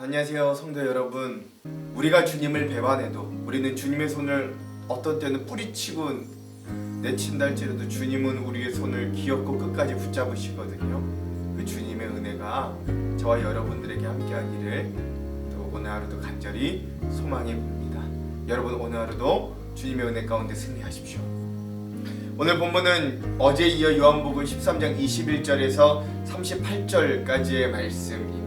안녕하세요 성도 여러분. 우리가 주님을 배반해도 우리는 주님의 손을 어떤 때는 뿌리치고 내친다 할지라도 주님은 우리의 손을 기업고 끝까지 붙잡으시거든요. 그 주님의 은혜가 저와 여러분들에게 함께하기를 또 오늘 하루도 간절히 소망해 봅니다. 여러분 오늘 하루도 주님의 은혜 가운데 승리하십시오. 오늘 본문은 어제 이어 요한복음 13장 21절에서 38절까지의 말씀입니다.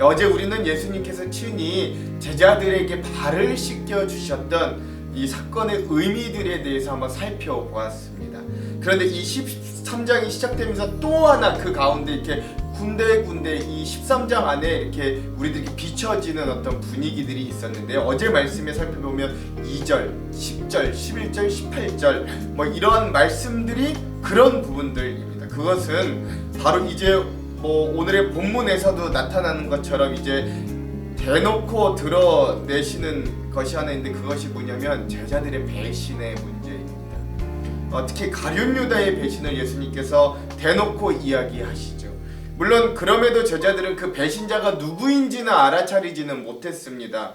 어제 우리는 예수님께서 친히 제자들에게 발을 씻겨 주셨던 이 사건의 의미들에 대해서 한번 살펴보았습니다. 그런데 이 13장이 시작되면서 또 하나 그 가운데 이렇게 군데군데 이 13장 안에 이렇게 우리들에게 비춰지는 어떤 분위기들이 있었는데요. 어제 말씀에 살펴보면 2절, 10절, 11절, 18절 뭐 이런 말씀들이 그런 부분들입니다. 그것은 바로 이제 오늘의 본문에서도 나타나는 것처럼 이제 대놓고 드러내시는 것이 하나 있는데 그것이 뭐냐면 제자들의 배신의 문제입니다. 특히 가룟 유다의 배신을 예수님께서 대놓고 이야기하시죠. 물론 그럼에도 제자들은 그 배신자가 누구인지는 알아차리지는 못했습니다.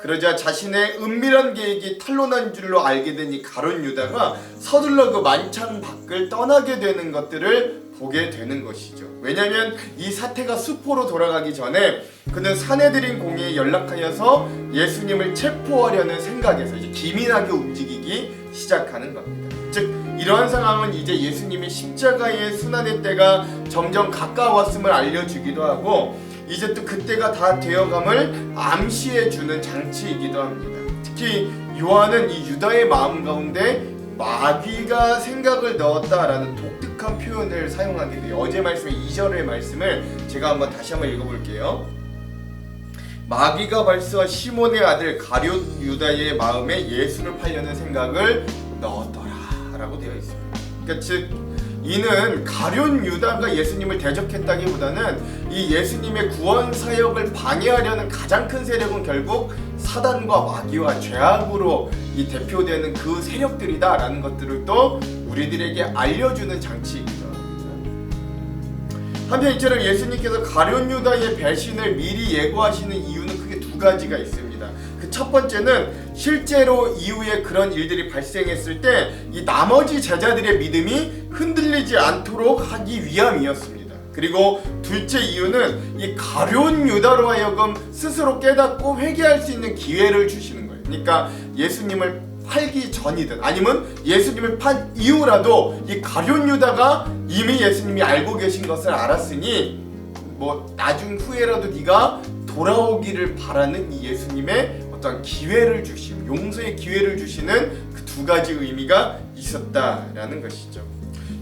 그러자 자신의 은밀한 계획이 탄로난 줄로 알게 된 이 가룟 유다가 서둘러 그 만찬 밖을 떠나게 되는 것들을 보게 되는 것이죠. 왜냐하면 이 사태가 수포로 돌아가기 전에 그는 사내들인 공의에 연락하여서 예수님을 체포하려는 생각에서 이제 기민하게 움직이기 시작하는 겁니다. 즉 이러한 상황은 이제 예수님이 십자가의 순환의 때가 점점 가까웠음을 알려주기도 하고 이제 또 그때가 다 되어감을 암시해주는 장치이기도 합니다. 특히 요한은 이 유다의 마음 가운데 마귀가 생각을 넣었다라는 독특한 표현을 사용하게 돼요. 어제 말씀의 2절의 말씀을 제가 다시 한번 읽어볼게요. 마귀가 벌써 시몬의 아들 가룟 유다의 마음에 예수를 팔려는 생각을 넣었더라 라고 되어 있습니다. 그러니까 즉 이는 가룟 유다가 예수님을 대적했다기보다는 이 예수님의 구원 사역을 방해하려는 가장 큰 세력은 결국 사단과 마귀와 죄악으로 이 대표되는 그 세력들이다라는 것들을 또 우리들에게 알려주는 장치이기도 합니다. 한편 이처럼 예수님께서 가룟 유다의 배신을 미리 예고하시는 이유는 크게 두 가지가 있습니다. 그 첫 번째는 실제로 이후에 그런 일들이 발생했을 때 이 나머지 제자들의 믿음이 흔들리지 않도록 하기 위함이었습니다. 그리고 둘째 이유는 이 가룟 유다로 하여금 스스로 깨닫고 회개할 수 있는 기회를 주시는 거예요. 그러니까 예수님을 팔기 전이든 아니면 예수님을 판 이후라도 이 가룟 유다가 이미 예수님이 알고 계신 것을 알았으니 나중 후에라도 네가 돌아오기를 바라는 이 예수님의 어떤 기회를 주시는, 용서의 기회를 주시는 그 두 가지 의미가 있었다라는 것이죠.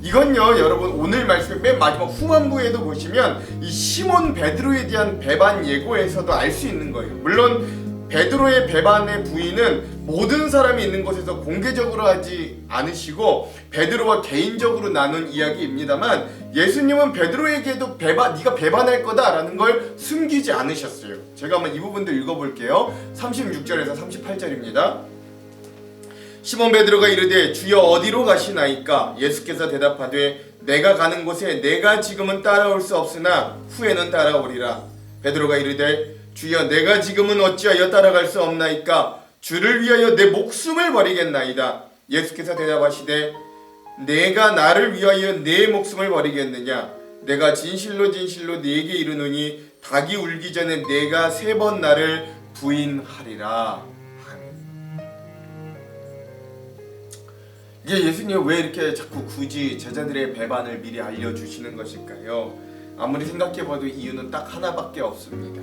이건요 여러분 오늘 말씀의 맨 마지막 후반부에도 보시면 이 시몬 베드로에 대한 배반 예고에서도 알 수 있는 거예요. 물론 베드로의 배반의 부인은 모든 사람이 있는 곳에서 공개적으로 하지 않으시고 베드로와 개인적으로 나눈 이야기입니다만 예수님은 베드로에게도 네가 배반할 거다라는 걸 숨기지 않으셨어요. 제가 한번 이 부분도 읽어볼게요. 36절에서 38절입니다. 시몬 베드로가 이르되 주여 어디로 가시나이까? 예수께서 대답하되 내가 가는 곳에 내가 지금은 따라올 수 없으나 후에는 따라오리라. 베드로가 이르되 주여 내가 지금은 어찌하여 따라갈 수 없나이까? 주를 위하여 내 목숨을 버리겠나이다. 예수께서 대답하시되 내가 나를 위하여 내 목숨을 버리겠느냐? 내가 진실로 진실로 네게 이르노니 닭이 울기 전에 내가 3번 나를 부인하리라. 이게 예수님이 왜 이렇게 자꾸 굳이 제자들의 배반을 미리 알려주시는 것일까요? 아무리 생각해봐도 이유는 딱 하나밖에 없습니다.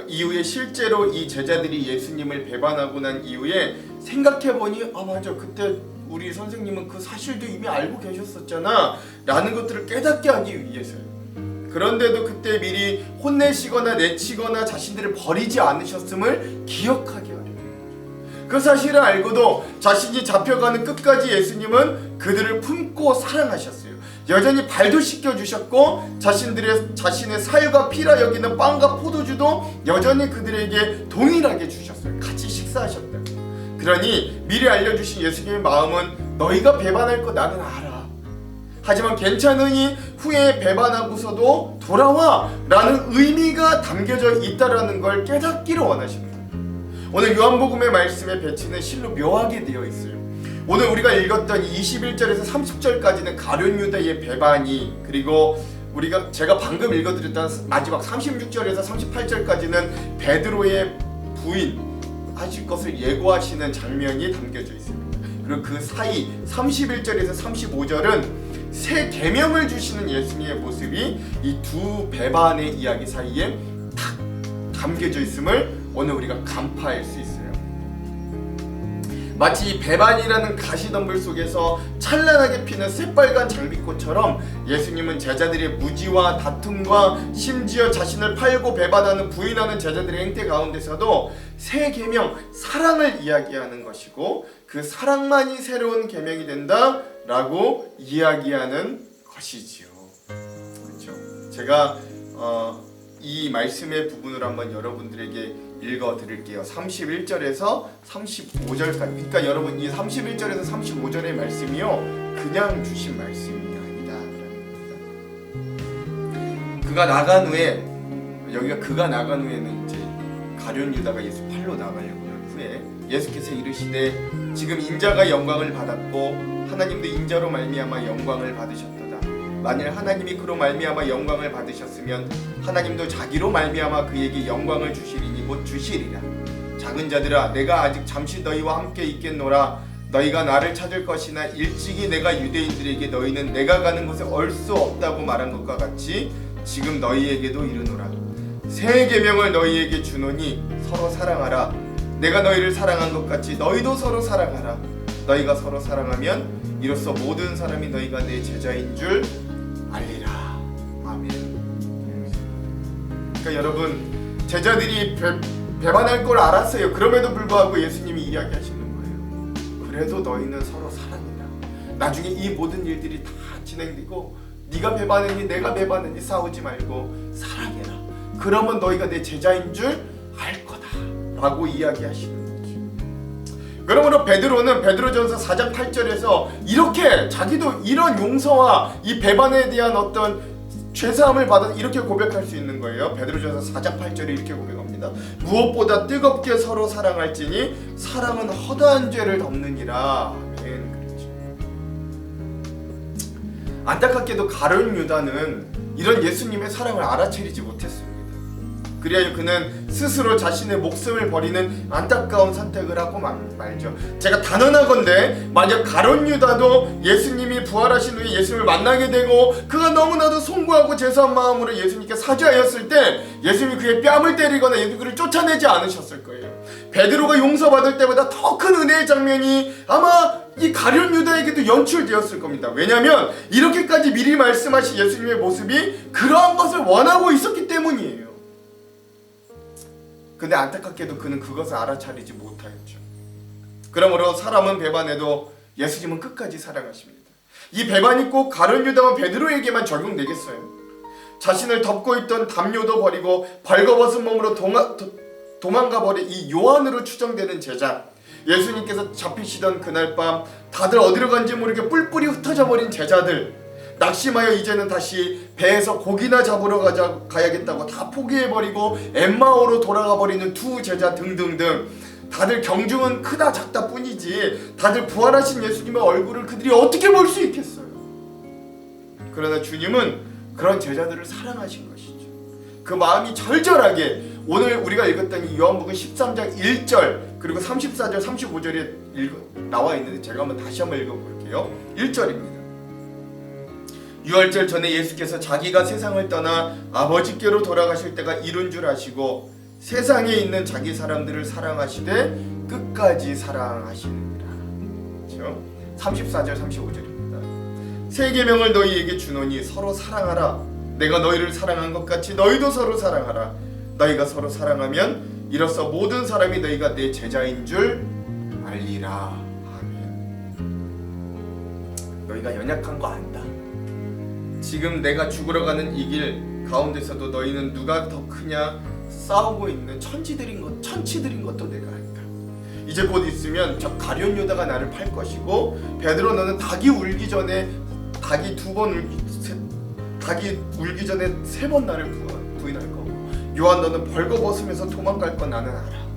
이후에 실제로 이 제자들이 예수님을 배반하고 난 이후에 생각해보니 맞아 그때 우리 선생님은 그 사실도 이미 알고 계셨었잖아 라는 것들을 깨닫게 하기 위해서요. 그런데도 그때 미리 혼내시거나 내치거나 자신들을 버리지 않으셨음을 기억하게 하려고 그 사실을 알고도 자신이 잡혀가는 끝까지 예수님은 그들을 품고 사랑하셨어요. 여전히 발도 씻겨주셨고 자신의 살과 피라 여기는 빵과 포도주도 여전히 그들에게 동일하게 주셨어요. 같이 식사하셨다고. 그러니 미리 알려주신 예수님의 마음은 너희가 배반할 거 나는 알아. 하지만 괜찮으니 후에 배반하고서도 돌아와 라는 의미가 담겨져 있다라는 걸 깨닫기를 원하십니다. 오늘 요한복음의 말씀의 배치는 실로 묘하게 되어 있어요. 오늘 우리가 읽었던 21절에서 30절까지는 가룟 유다의 배반이, 그리고 제가 방금 읽어드렸던 마지막 36절에서 38절까지는 베드로의 부인 하실 것을 예고하시는 장면이 담겨져 있습니다. 그리고 그 사이 31절에서 35절은 새 계명을 주시는 예수님의 모습이 이 두 배반의 이야기 사이에 탁 담겨져 있음을 오늘 우리가 간파할 수 있어요. 마치 이 배반이라는 가시덤불 속에서 찬란하게 피는 새빨간 장미꽃처럼 예수님은 제자들의 무지와 다툼과 심지어 자신을 팔고 배반하는 부인하는 제자들의 행태 가운데서도 새 계명, 사랑을 이야기하는 것이고 그 사랑만이 새로운 계명이 된다라고 이야기하는 것이지요. 그렇죠? 제가 이 말씀의 부분을 한번 여러분들에게 읽어드릴게요. 31절에서 35절까지. 그러니까 여러분 이 31절에서 35절의 말씀이요 그냥 주신 말씀이 아니다. 그가 나간 후에, 여기가 그가 나간 후에는 이제 가룟 유다가 예수 팔로 나가려고 한 후에 예수께서 이르시되 지금 인자가 영광을 받았고 하나님도 인자로 말미암아 영광을 받으셨도다. 만일 하나님이 그로 말미암아 영광을 받으셨으면 하나님도 자기로 말미암아 그에게 영광을 주시리니 곧 주시리라. 작은 자들아 내가 아직 잠시 너희와 함께 있겠노라. 너희가 나를 찾을 것이나 일찍이 내가 유대인들에게 너희는 내가 가는 곳에 올 수 없다고 말한 것과 같이 지금 너희에게도 이르노라. 새 계명을 너희에게 주노니 서로 사랑하라. 내가 너희를 사랑한 것 같이 너희도 서로 사랑하라. 너희가 서로 사랑하면 이로써 모든 사람이 너희가 내 제자인 줄 알리라. 아멘. 그러니까 여러분 제자들이 배반할 걸 알았어요. 그럼에도 불구하고 예수님이 이야기하시는 거예요. 그래도 너희는 서로 사랑해라. 나중에 이 모든 일들이 다 진행되고 네가 배반했니 내가 배반했니 싸우지 말고 사랑해라. 그러면 너희가 내 제자인 줄 알 거다 라고 이야기하시는 거죠. 그러므로 베드로는 베드로전서 4장 8절에서 이렇게 자기도 이런 용서와 이 배반에 대한 어떤 죄사함을 받아 이렇게 고백할 수 있는 거예요. 베드로전서 4장 8절에 이렇게 고백합니다. 무엇보다 뜨겁게 서로 사랑할지니 사랑은 허다한 죄를 덮느니라. 아멘. 그렇죠. 안타깝게도 가룟 유다는 이런 예수님의 사랑을 알아채리지 못했습니다. 그리하여 그는 스스로 자신의 목숨을 버리는 안타까운 선택을 하고 말죠. 제가 단언하건대 만약 가룟 유다도 예수님이 부활하신 후에 예수님을 만나게 되고 그가 너무나도 송구하고 죄송한 마음으로 예수님께 사죄하였을 때 예수님이 그의 뺨을 때리거나 예수님을 쫓아내지 않으셨을 거예요. 베드로가 용서받을 때보다 더 큰 은혜의 장면이 아마 이 가룟 유다에게도 연출되었을 겁니다. 왜냐하면 이렇게까지 미리 말씀하신 예수님의 모습이 그러한 것을 원하고 있었기 때문이에요. 근데 안타깝게도 그는 그것을 알아차리지 못하였죠. 그러므로 사람은 배반해도 예수님은 끝까지 사랑하십니다. 이 배반이 꼭 가룟 유다와 베드로에게만 적용되겠어요? 자신을 덮고 있던 담요도 버리고 벌거벗은 몸으로 도망가 버린 이 요한으로 추정되는 제자, 예수님께서 잡히시던 그날 밤 다들 어디로 간지 모르게 뿔뿔이 흩어져 버린 제자들, 낙심하여 이제는 다시 배에서 고기나 잡으러 가야겠다고 다 포기해버리고 엠마오로 돌아가 버리는 두 제자 등등등, 다들 경중은 크다 작다 뿐이지 다들 부활하신 예수님의 얼굴을 그들이 어떻게 볼 수 있겠어요? 그러나 주님은 그런 제자들을 사랑하신 것이죠. 그 마음이 절절하게 오늘 우리가 읽었던 이 요한복음 13장 1절 그리고 34절 35절에 나와 있는데 제가 다시 한번 읽어볼게요. 1절입니다. 유월절 전에 예수께서 자기가 세상을 떠나 아버지께로 돌아가실 때가 이른 줄 아시고 세상에 있는 자기 사람들을 사랑하시되 끝까지 사랑하시느니라. 그렇죠? 34절 35절입니다. 새 계명을 너희에게 주노니 서로 사랑하라. 내가 너희를 사랑한 것 같이 너희도 서로 사랑하라. 너희가 서로 사랑하면 이로써 모든 사람이 너희가 내 제자인 줄 알리라. 아멘. 너희가 연약한 거 안다. 지금 내가 죽으러 가는 이 길 가운데서도 너희는 누가 더 크냐 싸우고 있는 천치들인 것도 내가 안다. 이제 곧 있으면 저 가룟 유다가 나를 팔 것이고 베드로 너는 닭이 울기 전에 닭이 울기 전에 3번 나를 부인할 거고, 요한 너는 벌거벗으면서 도망갈 건 나는 알아.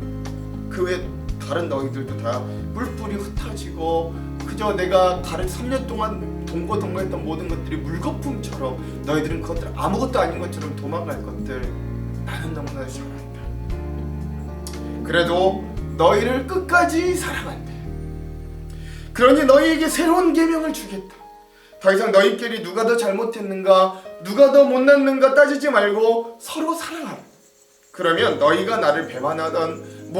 그 외 다른 너희들도 다 뿔뿔이 흩어지고 그저 내가 다른 3년 동안 동거동거했던 모든 것들이 물거품처럼 너희들은 그것들 아무것도 아닌 것처럼 도망갈 것들 나는 너무나 잘 안다. 그래도 너희를 끝까지 사랑한다. 그러니 너희에게 새로운 계명을 주겠다. 더 이상 너희끼리 누가 더 잘못했는가, 누가 더 못났는가 따지지 말고 서로 사랑하라. 그러면 너희가 나를 배반하던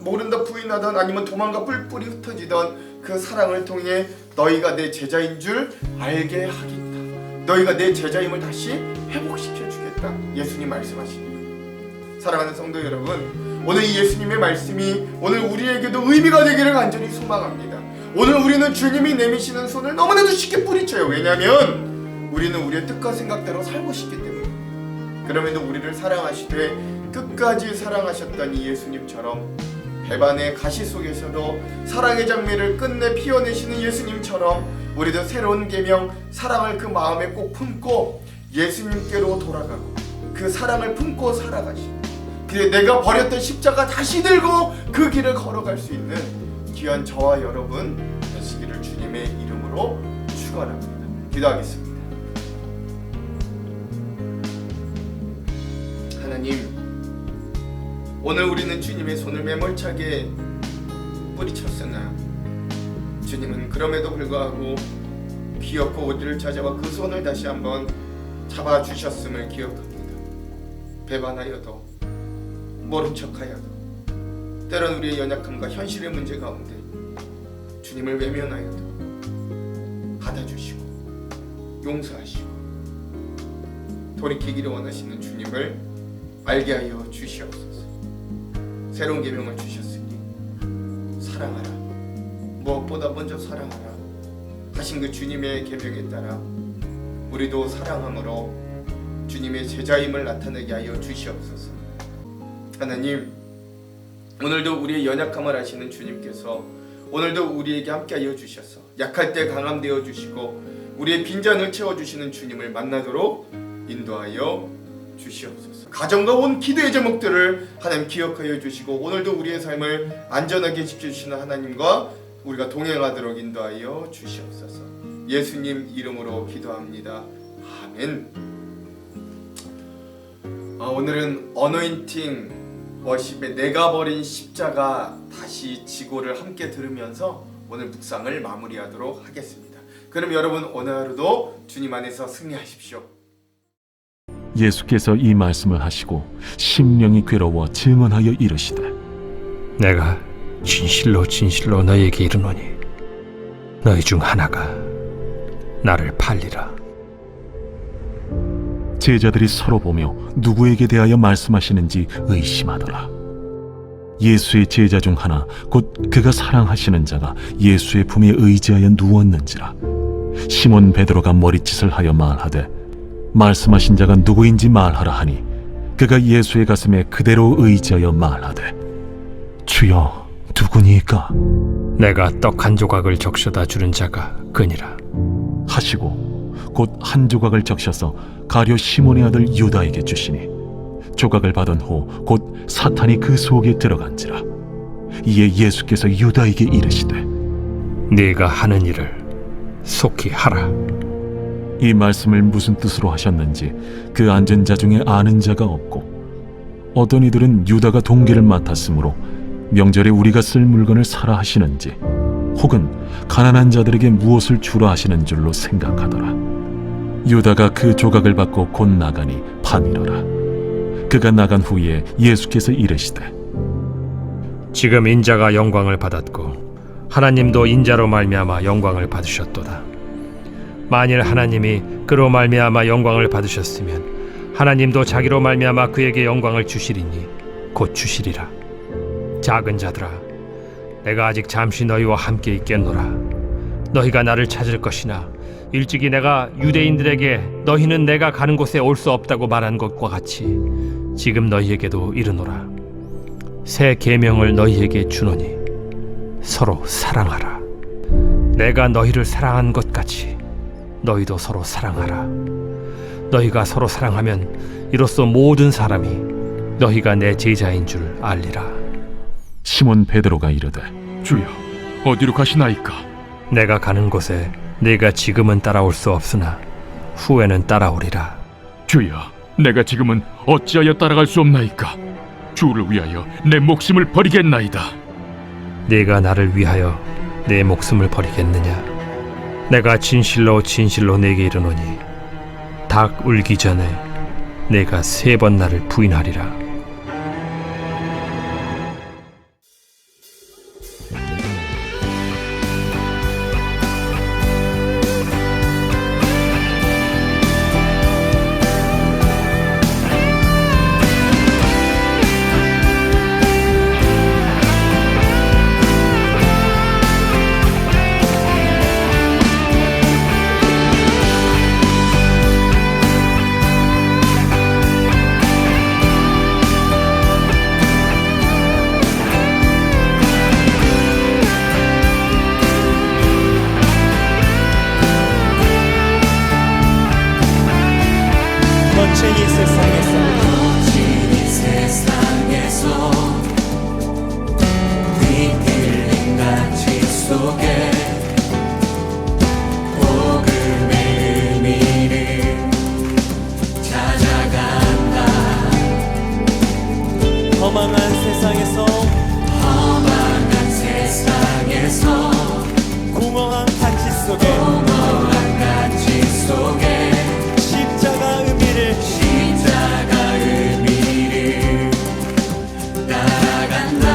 모른다 부인하던 아니면 도망가 뿔뿔이 흩어지던 그 사랑을 통해 너희가 내 제자인 줄 알게 하겠다. 너희가 내 제자임을 다시 회복시켜 주겠다. 예수님 말씀하십니다. 사랑하는 성도 여러분, 오늘 이 예수님의 말씀이 오늘 우리에게도 의미가 되기를 간절히 소망합니다. 오늘 우리는 주님이 내미시는 손을 너무나도 쉽게 뿌리쳐요. 왜냐하면 우리는 우리의 뜻과 생각대로 살고 싶기 때문에. 그럼에도 우리를 사랑하시되 끝까지 사랑하셨던 이 예수님처럼, 배반의 가시 속에서도 사랑의 장미를 끝내 피워내시는 예수님처럼 우리도 새로운 계명, 사랑을 그 마음에 꼭 품고 예수님께로 돌아가고 그 사랑을 품고 살아가시고, 그래 내가 버렸던 십자가 다시 들고 그 길을 걸어갈 수 있는 귀한 저와 여러분 되시기를 주님의 이름으로 축원합니다. 기도하겠습니다. 하나님, 오늘 우리는 주님의 손을 매몰차게 뿌리쳤으나 주님은 그럼에도 불구하고 귀엽고 우리를 찾아와 그 손을 다시 한번 잡아주셨음을 기억합니다. 배반하여도 모른 척하여도 때론 우리의 연약함과 현실의 문제 가운데 주님을 외면하여도 받아주시고 용서하시고 돌이키기를 원하시는 주님을 알게 하여 주시옵소서. 새로운 계명을 주셨으니 사랑하라, 무엇보다 먼저 사랑하라 하신 그 주님의 계명에 따라 우리도 사랑함으로 주님의 제자임을 나타내게 하여 주시옵소서. 하나님, 오늘도 우리의 연약함을 아시는 주님께서 오늘도 우리에게 함께하여 주셔서 약할 때 강함 되어 주시고 우리의 빈잔을 채워주시는 주님을 만나도록 인도하여 주시옵소서. 가정과 온 기도의 제목들을 하나님 기억하여 주시고 오늘도 우리의 삶을 안전하게 지켜주시는 하나님과 우리가 동행하도록 인도하여 주시옵소서. 예수님 이름으로 기도합니다. 아멘. 오늘은 어노인팅 워십의 내가 버린 십자가 다시 지고를 함께 들으면서 오늘 묵상을 마무리하도록 하겠습니다. 그럼 여러분 오늘 하루도 주님 안에서 승리하십시오. 예수께서 이 말씀을 하시고 심령이 괴로워 증언하여 이르시되, 내가 진실로 진실로 너희에게 이르노니 너희 중 하나가 나를 팔리라. 제자들이 서로 보며 누구에게 대하여 말씀하시는지 의심하더라. 예수의 제자 중 하나 곧 그가 사랑하시는 자가 예수의 품에 의지하여 누웠는지라. 시몬 베드로가 머리짓을 하여 말하되, 말씀하신 자가 누구인지 말하라 하니 그가 예수의 가슴에 그대로 의지하여 말하되, 주여 누구니까? 내가 떡 한 조각을 적셔다 주는 자가 그니라 하시고 곧 한 조각을 적셔서 가룟 시몬의 아들 유다에게 주시니 조각을 받은 후 곧 사탄이 그 속에 들어간지라. 이에 예수께서 유다에게 이르시되, 네가 하는 일을 속히 하라. 이 말씀을 무슨 뜻으로 하셨는지 그 앉은 자 중에 아는 자가 없고, 어떤 이들은 유다가 동기를 맡았으므로 명절에 우리가 쓸 물건을 사라 하시는지 혹은 가난한 자들에게 무엇을 주라 하시는 줄로 생각하더라. 유다가 그 조각을 받고 곧 나가니 밤이러라. 그가 나간 후에 예수께서 이르시되, 지금 인자가 영광을 받았고 하나님도 인자로 말미암아 영광을 받으셨도다. 만일 하나님이 그로 말미암아 영광을 받으셨으면 하나님도 자기로 말미암아 그에게 영광을 주시리니 곧 주시리라. 작은 자들아, 내가 아직 잠시 너희와 함께 있겠노라. 너희가 나를 찾을 것이나 일찍이 내가 유대인들에게 너희는 내가 가는 곳에 올 수 없다고 말한 것과 같이 지금 너희에게도 이르노라. 새 계명을 너희에게 주노니 서로 사랑하라. 내가 너희를 사랑한 것 같이 너희도 서로 사랑하라. 너희가 서로 사랑하면 이로써 모든 사람이 너희가 내 제자인 줄 알리라. 시몬 베드로가 이르되 주여, 어디로 가시나이까? 내가 가는 곳에 네가 지금은 따라올 수 없으나 후에는 따라오리라. 주여, 내가 지금은 어찌하여 따라갈 수 없나이까? 주를 위하여 내 목숨을 버리겠나이다. 네가 나를 위하여 내 목숨을 버리겠느냐? 내가 진실로 진실로 네게 이르노니 닭 울기 전에 내가 3번 나를 부인하리라. 거친 이 세상에서 뒤틀린 가치 속에 복음의 의미를 찾아간다. 험한 세상에서 공허한 가치 속에 십자가 의미를 따라간다.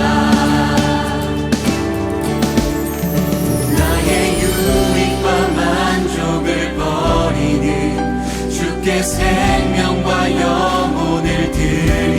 나의 유익과 만족을 버리는 주께 생명과 영혼을 드리